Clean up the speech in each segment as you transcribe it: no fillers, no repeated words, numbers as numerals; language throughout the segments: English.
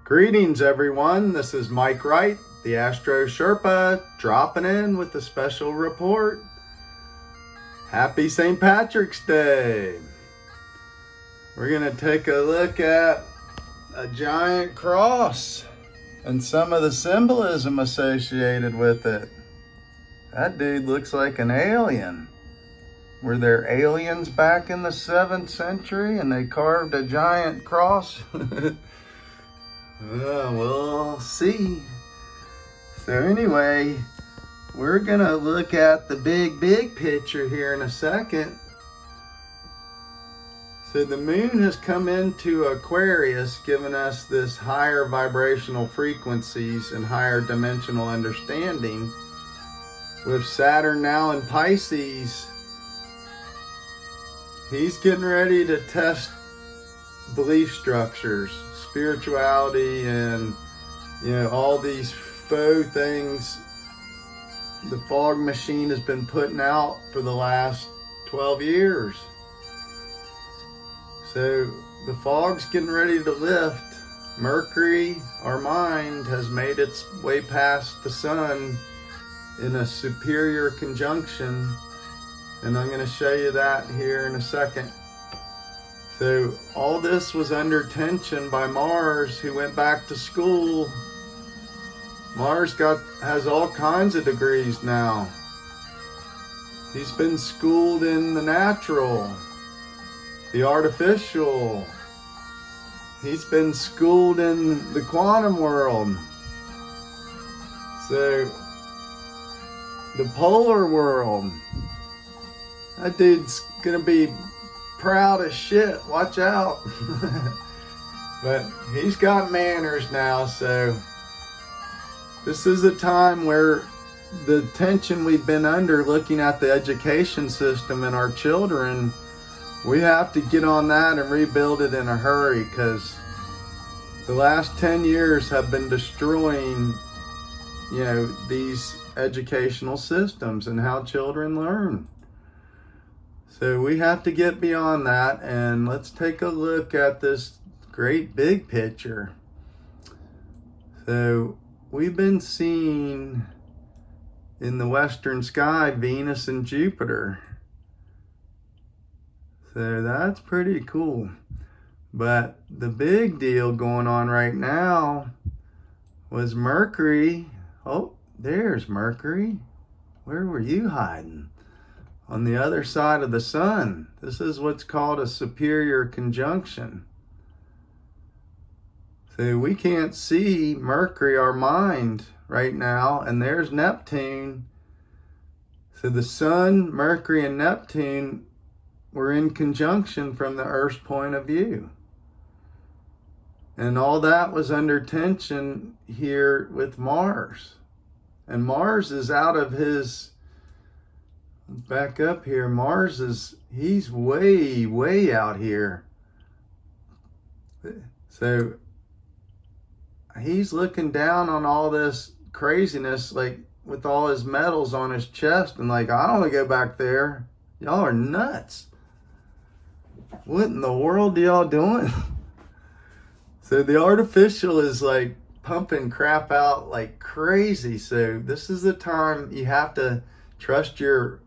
Greetings everyone, this is Mike Wright, the Astro Sherpa, dropping in with a special report. Happy St. Patrick's Day! We're going to take a look at a giant cross and some of the symbolism associated with it. That dude looks like an alien. Were there aliens back in the 7th century and they carved a giant cross? We'll see. So anyway, we're gonna look at the big picture here in a second. So the moon has come into Aquarius, giving us this higher vibrational frequencies and higher dimensional understanding. With Saturn now in Pisces, he's getting ready to test belief structures, spirituality, and all these faux things the fog machine has been putting out for the last 12 years. So the fog's getting ready to lift. Mercury, our mind, has made its way past the sun in a superior conjunction, and I'm going to show you that here in a second. So all this was under tension by Mars, who went back to school. Mars has all kinds of degrees now. He's been schooled in the natural, the artificial. He's been schooled in the quantum world. So the polar world. That dude's gonna be proud as shit, watch out. But he's got manners now, so this is a time where the tension we've been under looking at the education system and our children, we have to get on that and rebuild it in a hurry, because the last 10 years have been destroying these educational systems and how children learn. So we have to get beyond that, and let's take a look at this great big picture. So we've been seeing in the western sky Venus and Jupiter. So that's pretty cool. But the big deal going on right now was Mercury. Oh, there's Mercury. Where were you hiding? On the other side of the sun. This is what's called a superior conjunction. So we can't see Mercury, our mind, right now, and there's Neptune. So the sun, Mercury, and Neptune were in conjunction from the Earth's point of view. And all that was under tension here with Mars. And Mars is out of his... Back up here, he's way out here. So he's looking down on all this craziness, like with all his medals on his chest, and like, I don't want to go back there. Y'all are nuts. What in the world are y'all doing? So the artificial is like pumping crap out like crazy. So this is the time you have to trust your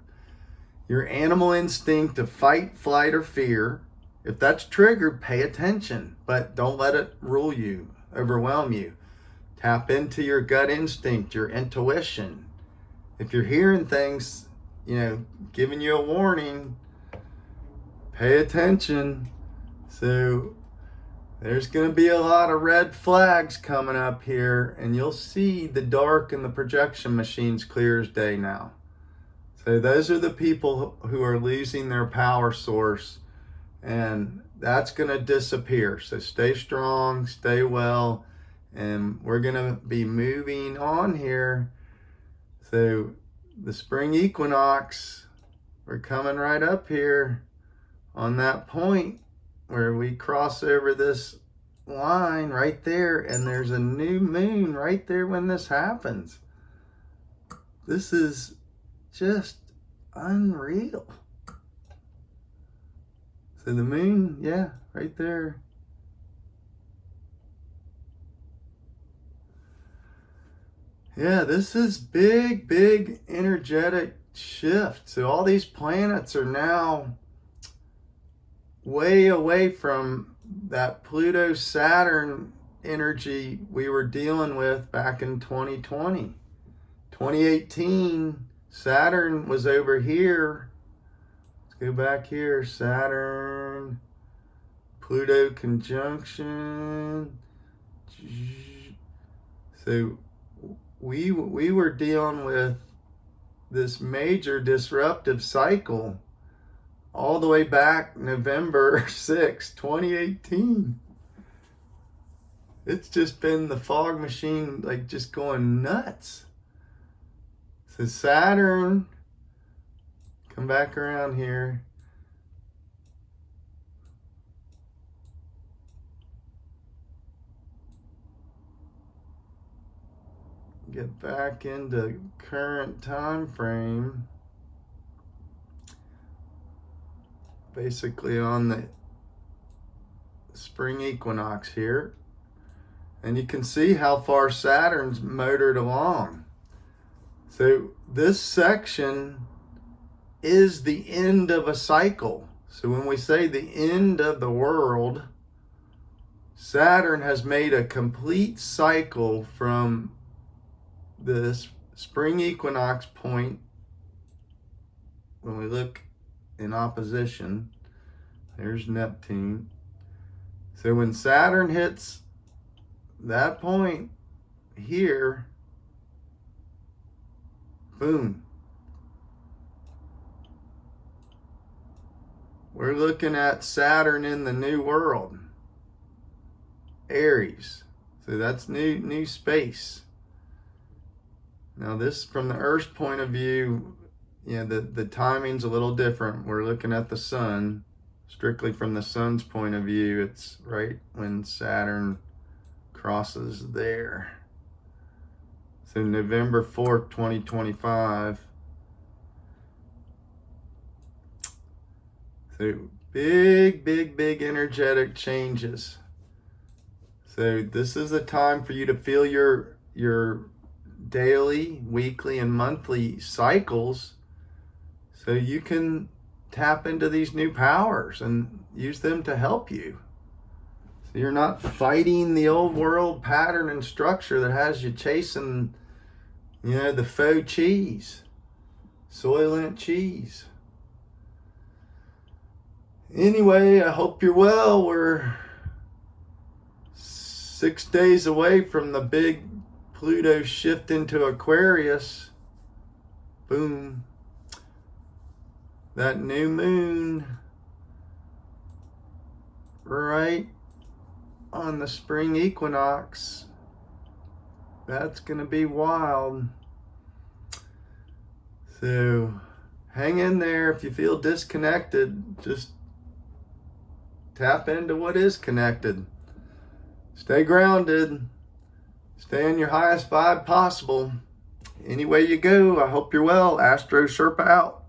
animal instinct to fight, flight, or fear. If that's triggered, pay attention, but don't let it rule you, overwhelm you. Tap into your gut instinct, your intuition. If you're hearing things, giving you a warning, pay attention. So there's going to be a lot of red flags coming up here, and you'll see the dark and the projection machines clear as day now. So those are the people who are losing their power source, and that's going to disappear. So stay strong, stay well, and we're going to be moving on here. So the spring equinox, we're coming right up here on that point where we cross over this line right there, and there's a new moon right there when this happens. This is just unreal. So the moon, yeah, right there. Yeah, this is big energetic shift. So all these planets are now way away from that Pluto Saturn energy we were dealing with back in 2020. 2018, Saturn was over here. Let's go back here. Saturn, Pluto conjunction. So we were dealing with this major disruptive cycle all the way back November 6, 2018. It's just been the fog machine, like, just going nuts. So Saturn, come back around here. Get back into current time frame. Basically on the spring equinox here. And you can see how far Saturn's motored along. So this section is the end of a cycle. So when we say the end of the world, Saturn has made a complete cycle from this spring equinox point. When we look in opposition, there's Neptune. So when Saturn hits that point here, boom, we're looking at Saturn in the new world, Aries. So that's new space. Now this, from the Earth's point of view, the timing's a little different. We're looking at the sun. Strictly from the sun's point of view, it's right when Saturn crosses there. So November 4th, 2025. So big energetic changes. So this is a time for you to feel your daily, weekly, and monthly cycles, so you can tap into these new powers and use them to help you. So you're not fighting the old world pattern and structure that has you chasing, the faux cheese, Soylent cheese. Anyway, I hope you're well. We're 6 days away from the big Pluto shift into Aquarius. Boom. That new moon right on the spring equinox. That's going to be wild. So hang in there. If you feel disconnected, just tap into what is connected. Stay grounded. Stay on your highest vibe possible. Any way you go, I hope you're well. Astro Sherpa out.